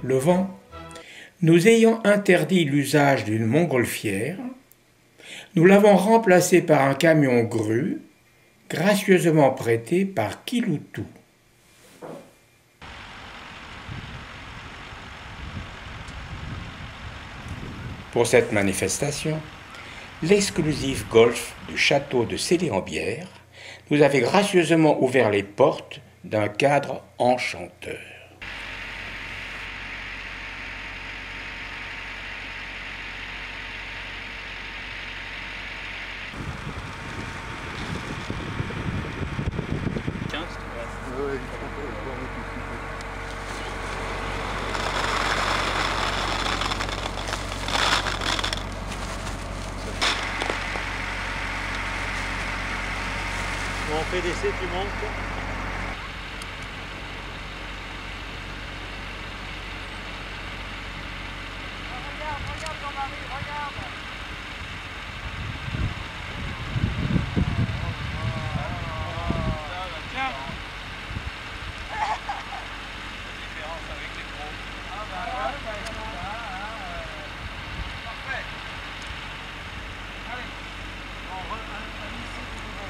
le vent, nous ayant interdit l'usage d'une montgolfière, nous l'avons remplacé par un camion grue, gracieusement prêté par Kiloutou. Pour cette manifestation, l'exclusif golf du château de Célé-en-Bière nous avait gracieusement ouvert les portes d'un cadre enchanteur. On fait l'essai, tu montes. Regarde Jean-Marie, regarde. Tiens. La différence avec les pros. Ah bah parfait. Allez. Un essai de nouveau.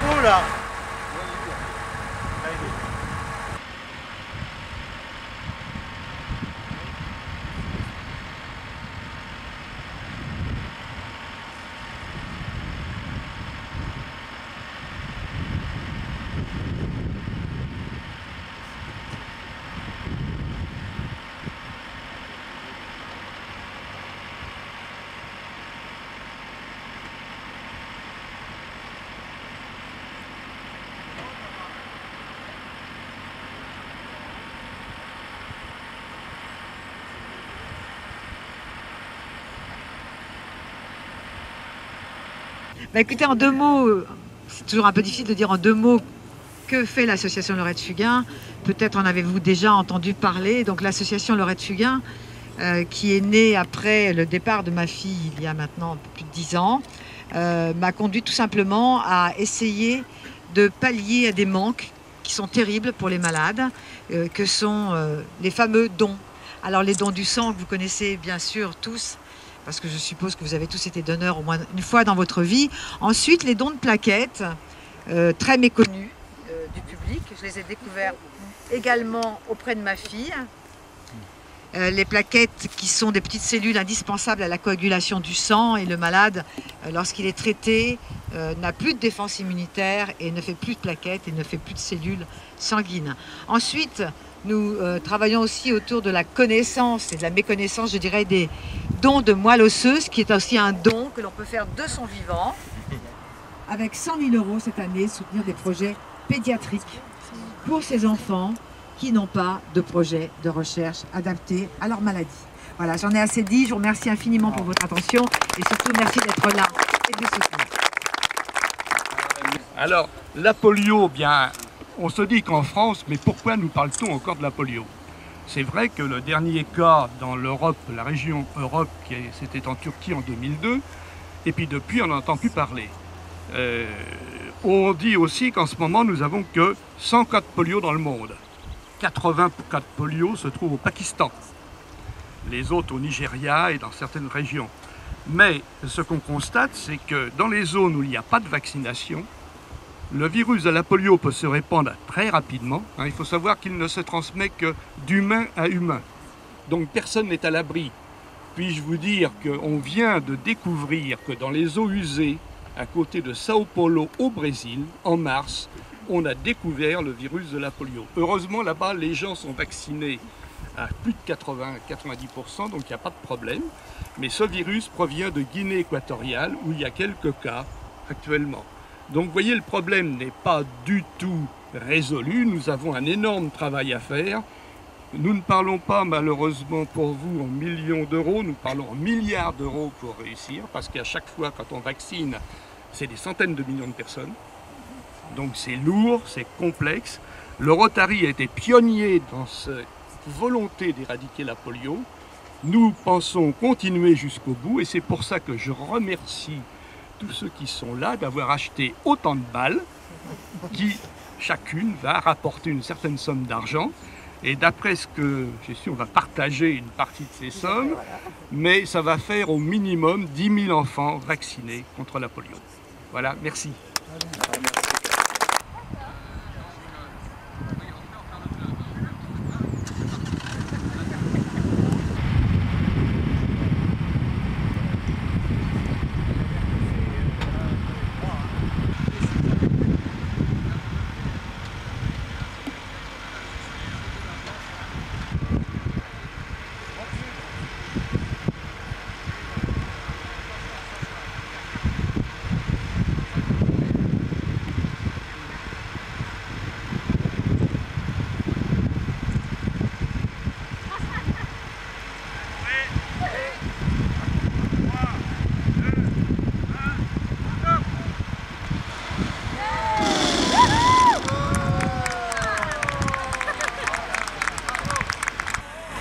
Oh là! Bah écoutez, en deux mots, c'est toujours un peu difficile de dire en deux mots que fait l'association Lorette Fugain. Peut-être en avez-vous déjà entendu parler. Donc l'association Lorette Fugain, qui est née après le départ de ma fille il y a maintenant un peu plus de 10 ans, m'a conduit tout simplement à essayer de pallier à des manques qui sont terribles pour les malades, que sont les fameux dons. Alors les dons du sang que vous connaissez bien sûr tous, parce que je suppose que vous avez tous été donneurs au moins une fois dans votre vie. Ensuite, les dons de plaquettes, très méconnus du public. Je les ai découverts également auprès de ma fille. Les plaquettes qui sont des petites cellules indispensables à la coagulation du sang, et le malade, lorsqu'il est traité, n'a plus de défense immunitaire et ne fait plus de plaquettes et ne fait plus de cellules sanguines. Ensuite, nous travaillons aussi autour de la connaissance et de la méconnaissance, je dirais, des dons de moelle osseuse, qui est aussi un don que l'on peut faire de son vivant. Avec 100 000 € cette année, soutenir des projets pédiatriques pour ces enfants qui n'ont pas de projet de recherche adapté à leur maladie. Voilà, j'en ai assez dit. Je vous remercie infiniment pour votre attention et surtout merci d'être là et de nous soutenir. Alors, la polio, bien, on se dit qu'en France, mais pourquoi nous parle-t-on encore de la polio? C'est vrai que le dernier cas dans l'Europe, la région Europe, c'était en Turquie en 2002, et puis depuis, on n'entend plus parler. On dit aussi qu'en ce moment, nous n'avons que 100 cas de polio dans le monde. 80 cas de polio se trouvent au Pakistan, les autres au Nigeria et dans certaines régions. Mais ce qu'on constate, c'est que dans les zones où il n'y a pas de vaccination, le virus de la polio peut se répandre très rapidement. Il faut savoir qu'il ne se transmet que d'humain à humain. Donc personne n'est à l'abri. Puis-je vous dire qu'on vient de découvrir que dans les eaux usées, à côté de Sao Paulo au Brésil, en mars, on a découvert le virus de la polio. Heureusement, là-bas, les gens sont vaccinés à plus de 80-90%, donc il n'y a pas de problème. Mais ce virus provient de Guinée équatoriale, où il y a quelques cas actuellement. Donc vous voyez, le problème n'est pas du tout résolu. Nous avons un énorme travail à faire. Nous ne parlons pas malheureusement pour vous en millions d'euros, nous parlons en milliards d'euros pour réussir, parce qu'à chaque fois quand on vaccine, c'est des centaines de millions de personnes. Donc c'est lourd, c'est complexe. Le Rotary a été pionnier dans cette volonté d'éradiquer la polio. Nous pensons continuer jusqu'au bout et c'est pour ça que je remercie tous ceux qui sont là d'avoir acheté autant de balles qui, chacune, va rapporter une certaine somme d'argent. Et d'après ce que j'ai su, on va partager une partie de ces sommes, mais ça va faire au minimum 10 000 enfants vaccinés contre la polio. Voilà, merci.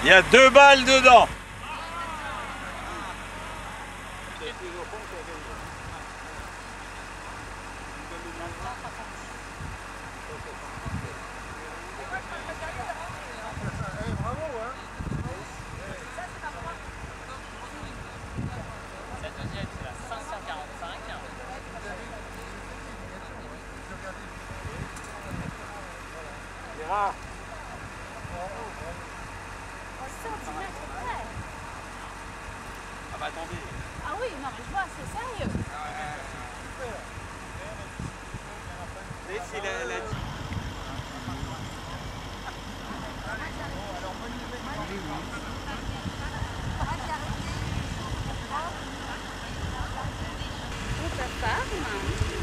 Il y a 2 balles dedans. Ah bah attendez. Ah oui, non mais je vois, c'est sérieux. Et c'est la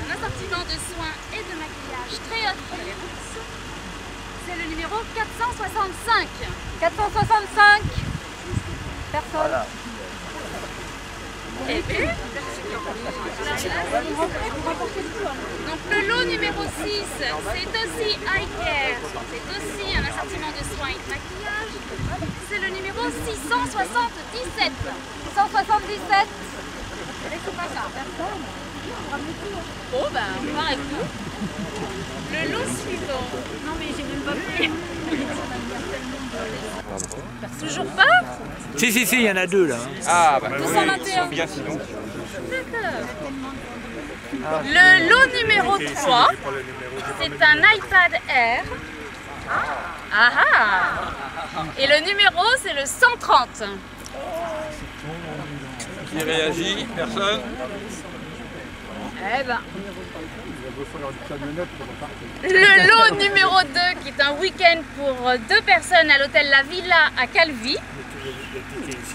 Un assortiment de soins et de maquillage très haute tolérance. C'est le numéro 465. 465 personnes. Voilà. Et puis, donc le lot numéro 6, c'est aussi eye care. C'est aussi un assortiment de soins et de maquillage. C'est le numéro 677. 677. Oh ben, on part avec nous. Le lot suivant. Non mais j'ai même pas pris. Toujours pas? Si, il y en a 2 là. Ah bah 221. bien sinon. D'accord. Le lot numéro 3, c'est un iPad Air. Ah ah. Et le numéro, c'est le 130. Qui réagit? Personne? Eh ben. Le lot numéro 2, qui est un week-end pour 2 personnes à l'hôtel La Villa à Calvi.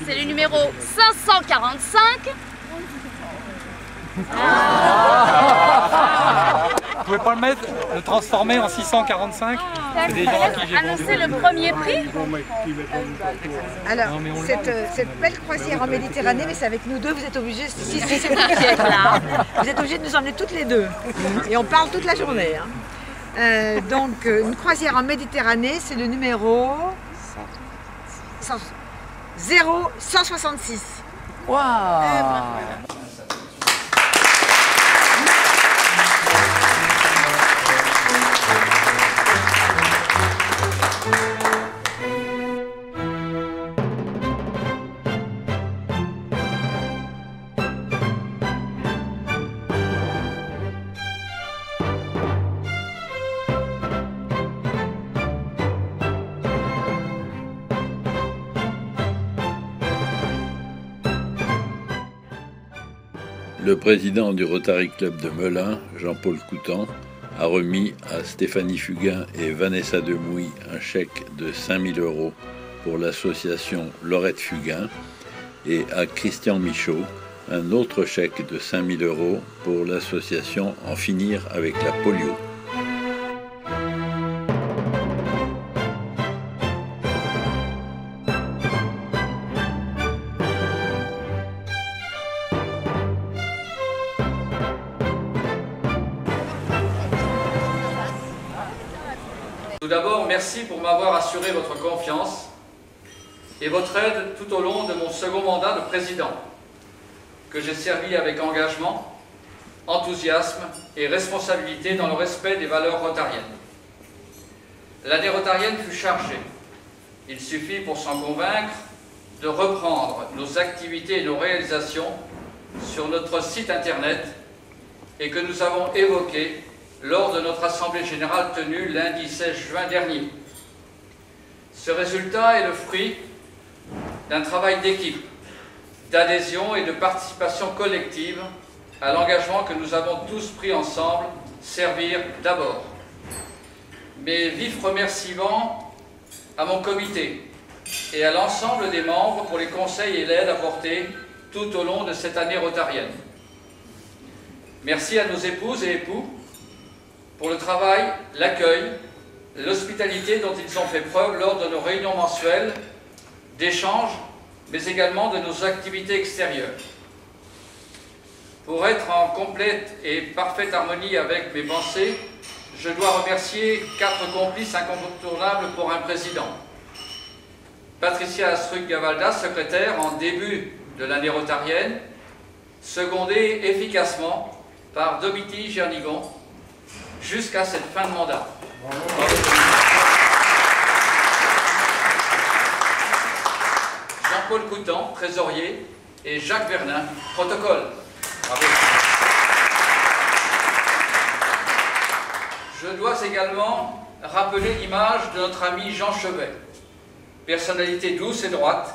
C'est le numéro 545. Vous pouvez pas le mettre, le transformer en 645? C'est des gens à qui j'ai Annoncer le premier prix. Alors, cette belle croisière en Méditerranée, mais c'est avec nous deux, vous êtes obligés, si c'est vous qui êtes là, vous êtes obligés de nous emmener toutes les deux. Et on parle toute la journée. Hein. Donc, une croisière en Méditerranée, c'est le numéro 0166. Waouh. Le président du Rotary Club de Melun, Jean-Paul Coutan, a remis à Stéphanie Fugain et Vanessa Demouy un chèque de 5 000 € pour l'association Laurette Fugain et à Christian Michaud un autre chèque de 5 000 € pour l'association En finir avec la polio. remercie pour m'avoir assuré votre confiance et votre aide tout au long de mon second mandat de président, que j'ai servi avec engagement, enthousiasme et responsabilité dans le respect des valeurs rotariennes. L'année rotarienne fut chargée. Il suffit pour s'en convaincre de reprendre nos activités et nos réalisations sur notre site internet et que nous avons évoqué lors de notre Assemblée Générale tenue lundi 16 juin dernier. Ce résultat est le fruit d'un travail d'équipe, d'adhésion et de participation collective à l'engagement que nous avons tous pris ensemble, servir d'abord. Mes vifs remerciements à mon comité et à l'ensemble des membres pour les conseils et l'aide apportés tout au long de cette année rotarienne. Merci à nos épouses et époux pour le travail, l'accueil, l'hospitalité dont ils ont fait preuve lors de nos réunions mensuelles, d'échanges, mais également de nos activités extérieures. Pour être en complète et parfaite harmonie avec mes pensées, je dois remercier 4 complices incontournables pour un président. Patricia Astruc-Gavalda, secrétaire en début de l'année rotarienne, secondée efficacement par Domiti Gernigon jusqu'à cette fin de mandat. Jean-Paul Coutan, trésorier, et Jacques Vernin, protocole. Bravo. Je dois également rappeler l'image de notre ami Jean Chevet, personnalité douce et droite,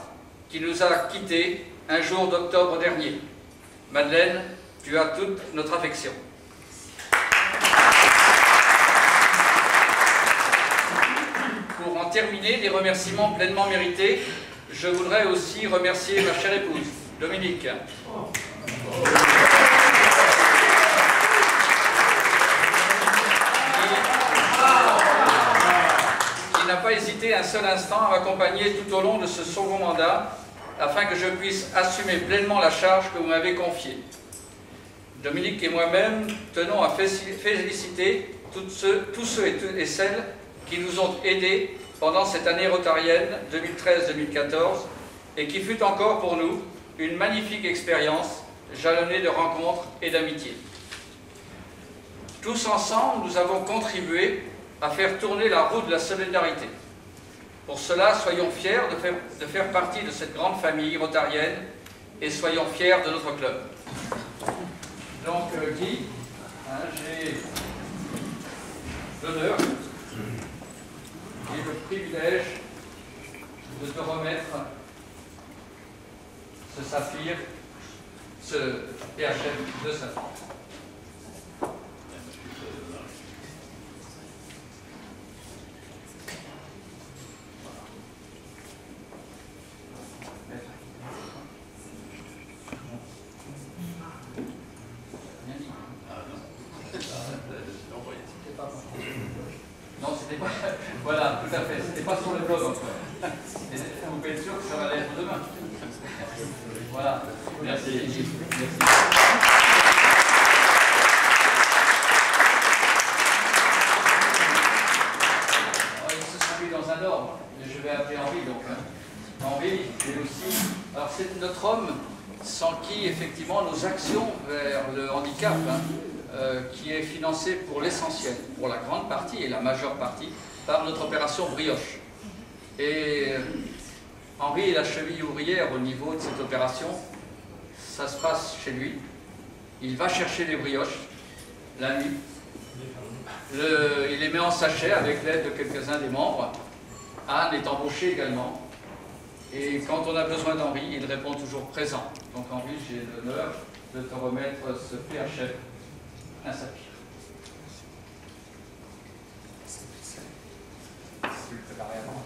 qui nous a quittés un jour d'octobre dernier. Madeleine, tu as toute notre affection. Pour en terminer, les remerciements pleinement mérités, je voudrais aussi remercier ma chère épouse, Dominique. Qui n'a pas hésité un seul instant à m'accompagner tout au long de ce second mandat, afin que je puisse assumer pleinement la charge que vous m'avez confiée. Dominique et moi-même tenons à féliciter tous ceux et celles qui nous ont aidés pendant cette année rotarienne 2013-2014 et qui fut encore pour nous une magnifique expérience jalonnée de rencontres et d'amitié. Tous ensemble, nous avons contribué à faire tourner la roue de la solidarité. Pour cela, soyons fiers de faire partie de cette grande famille rotarienne et soyons fiers de notre club. Donc Guy, j'ai l'honneur et le privilège de te remettre ce saphir, ce PHF de Saint-Jean. Non, c'était pas... Voilà, tout à fait. C'était pas sur le blog encore. Vous pouvez être sûr que ça va l'être demain. Voilà. Merci. Merci. Ils se sont mis dans un ordre. Je vais appeler Henri. Donc, Henri est aussi... Alors, c'est notre homme sans qui, effectivement, nos actions vers le handicap, qui est financée pour l'essentiel, pour la grande partie et la majeure partie, par notre opération Brioche. Et Henri est la cheville ouvrière au niveau de cette opération. Ça se passe chez lui. Il va chercher les brioches la nuit. Il les met en sachet avec l'aide de quelques-uns des membres. Anne est embauchée également. Et quand on a besoin d'Henri, il répond toujours présent. Donc Henri, j'ai l'honneur de te remettre ce PHF. Un saphir. Tu le préparais avant.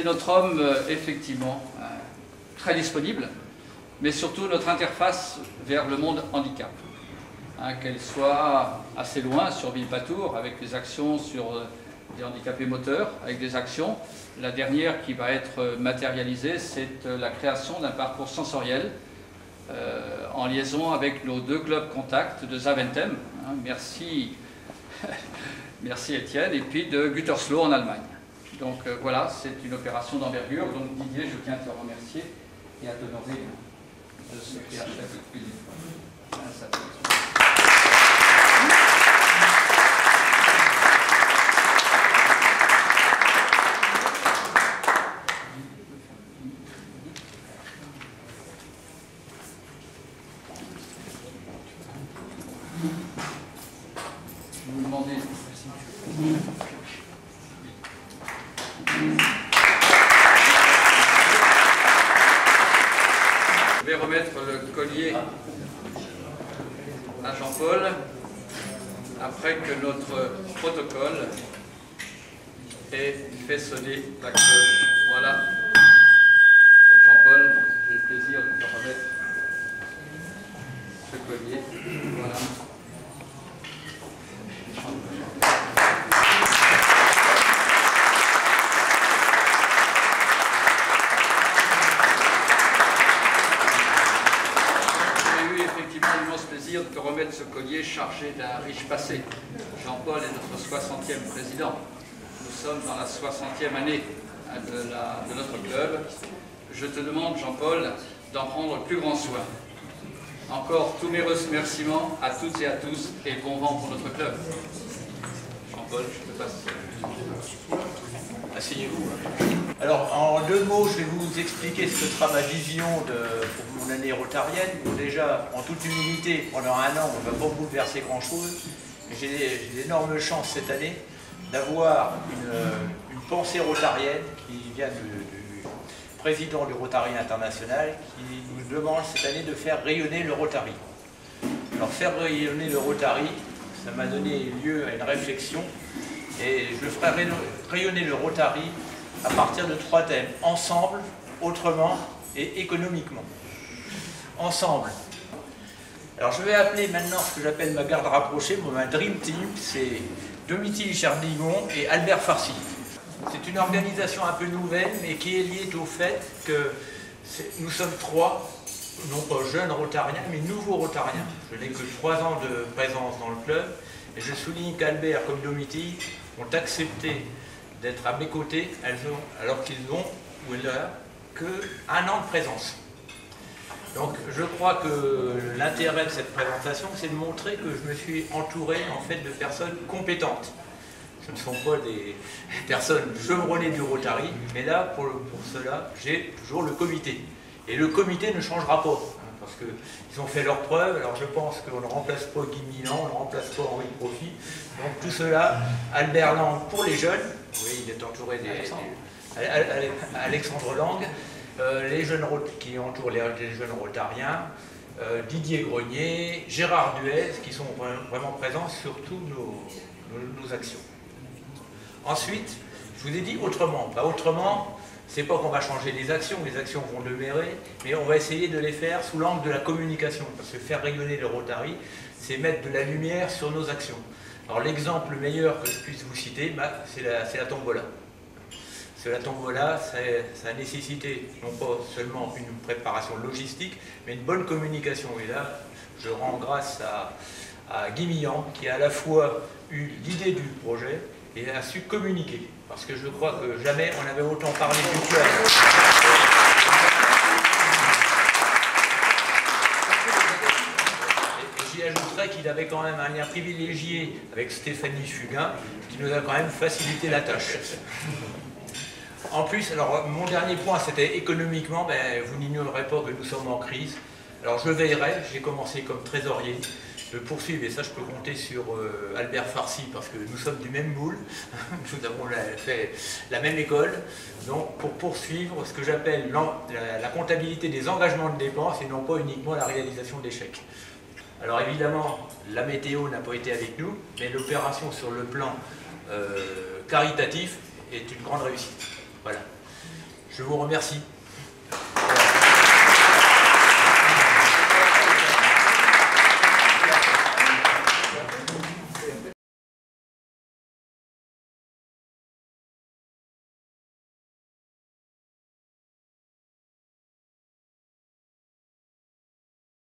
C'est notre homme, effectivement, très disponible, mais surtout notre interface vers le monde handicap. Qu'elle soit assez loin sur Villepatour, avec des actions sur des handicapés moteurs, avec des actions. La dernière qui va être matérialisée, c'est la création d'un parcours sensoriel en liaison avec nos 2 clubs contacts de Zaventem. Merci, merci Étienne, et puis de Gütersloh en Allemagne. Donc voilà, c'est une opération d'envergure. Donc Didier, je tiens à te remercier et à t'honorer de ce PHF exclusif. Vous demandez. Je vais remettre le collier à Jean-Paul après que notre protocole ait fait sonner la cloche. Voilà. Donc Jean-Paul, j'ai le plaisir de te remettre ce collier. Voilà. De te remettre ce collier chargé d'un riche passé. Jean-Paul est notre 60e président. Nous sommes dans la 60e année de notre club. Je te demande, Jean-Paul, d'en prendre le plus grand soin. Encore tous mes remerciements à toutes et à tous et bon vent pour notre club. Jean-Paul, je te passe. Asseyez-vous. Alors, en 2 mots, je vais vous expliquer ce que sera ma vision pour mon année rotarienne. Bon, déjà, en toute humilité, pendant 1 an, on ne va pas bouleverser grand-chose. J'ai d'énormes chances cette année d'avoir une pensée rotarienne qui vient du président du Rotary International qui nous demande cette année de faire rayonner le Rotary. Alors, faire rayonner le Rotary, ça m'a donné lieu à une réflexion. Et je ferai rayonner le Rotary à partir de 3 thèmes. Ensemble, autrement et économiquement. Ensemble. Alors je vais appeler maintenant ce que j'appelle ma garde rapprochée, ma Dream Team, c'est Domitille Chernigon et Albert Farcy. C'est une organisation un peu nouvelle, mais qui est liée au fait que nous sommes 3, non pas jeunes rotariens, mais nouveaux rotariens. Je n'ai que 3 ans de présence dans le club, et je souligne qu'Albert comme Domitille ont accepté d'être à mes côtés alors qu'ils ont, ou elle a, que 1 an de présence. Donc je crois que l'intérêt de cette présentation, c'est de montrer que je me suis entouré en fait de personnes compétentes. Ce ne sont pas des personnes chevronnées du Rotary, mais là, pour cela, j'ai toujours le comité. Et le comité ne changera pas, parce qu'ils ont fait leurs preuves. Alors je pense qu'on ne remplace pas Guy Milan, on ne remplace pas Henri Profit. Donc tout cela, Albert Lang pour les jeunes, oui, il est entouré Alexandre Lang, les jeunes qui entourent les jeunes rotariens, Didier Grenier, Gérard Duez, qui sont vraiment présents sur toutes nos actions. Ensuite, je vous ai dit autrement. Bah, autrement, c'est pas qu'on va changer les actions vont demeurer, mais on va essayer de les faire sous l'angle de la communication, parce que faire rayonner le Rotary, c'est mettre de la lumière sur nos actions. Alors l'exemple meilleur que je puisse vous citer, bah, c'est la tombola. La tombola, ça a nécessité non pas seulement une préparation logistique, mais une bonne communication. Et là, je rends grâce à Guy Millan, qui a à la fois eu l'idée du projet et a su communiquer. Parce que je crois que jamais on avait autant parlé du club. J'y ajouterais qu'il avait quand même un lien privilégié avec Stéphanie Fugain, qui nous a quand même facilité la tâche. En plus, alors mon dernier point, c'était économiquement, ben, vous n'ignorerez pas que nous sommes en crise. Alors je veillerai, j'ai commencé comme trésorier, de poursuivre, et ça je peux compter sur Albert Farcy, parce que nous sommes du même moule, nous avons fait la même école, donc pour poursuivre ce que j'appelle la comptabilité des engagements de dépenses et non pas uniquement la réalisation d'échecs. Alors évidemment, la météo n'a pas été avec nous, mais l'opération sur le plan caritatif est une grande réussite. Voilà. Je vous remercie.